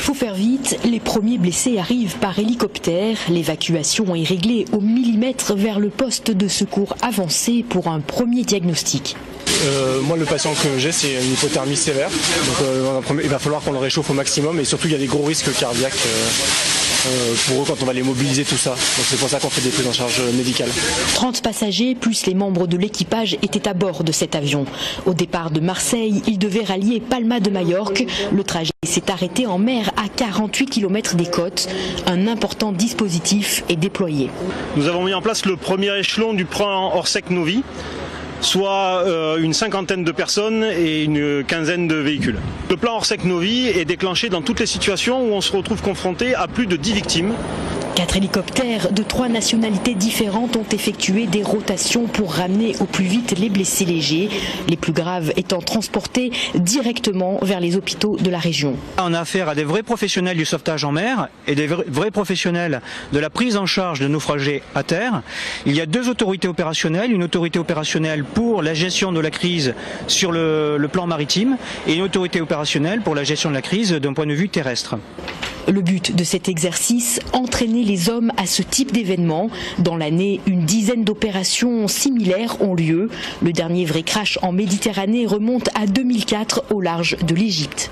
Il faut faire vite, les premiers blessés arrivent par hélicoptère. L'évacuation est réglée au millimètre vers le poste de secours avancé pour un premier diagnostic. Moi, le patient que j'ai, c'est une hypothermie sévère. Donc, il va falloir qu'on le réchauffe au maximum et surtout, il y a des gros risques cardiaques pour eux quand on va les mobiliser, tout ça. Donc, c'est pour ça qu'on fait des prises en charge médicales. 30 passagers plus les membres de l'équipage étaient à bord de cet avion. Au départ de Marseille, ils devaient rallier Palma de Majorque. Le trajet s'est arrêté en mer à 48 km des côtes. Un important dispositif est déployé. Nous avons mis en place le premier échelon du plan Orsec-Novi, soit une cinquantaine de personnes et une quinzaine de véhicules. Le plan Orsec-Novi est déclenché dans toutes les situations où on se retrouve confronté à plus de 10 victimes. 4 hélicoptères de 3 nationalités différentes ont effectué des rotations pour ramener au plus vite les blessés légers, les plus graves étant transportés directement vers les hôpitaux de la région. On a affaire à des vrais professionnels du sauvetage en mer et des vrais professionnels de la prise en charge de naufragés à terre. Il y a 2 autorités opérationnelles, une autorité opérationnelle pour la gestion de la crise sur le plan maritime et une autorité opérationnelle pour la gestion de la crise d'un point de vue terrestre. Le but de cet exercice, entraîner les hommes à ce type d'événement. Dans l'année, une dizaine d'opérations similaires ont lieu. Le dernier vrai crash en Méditerranée remonte à 2004 au large de l'Égypte.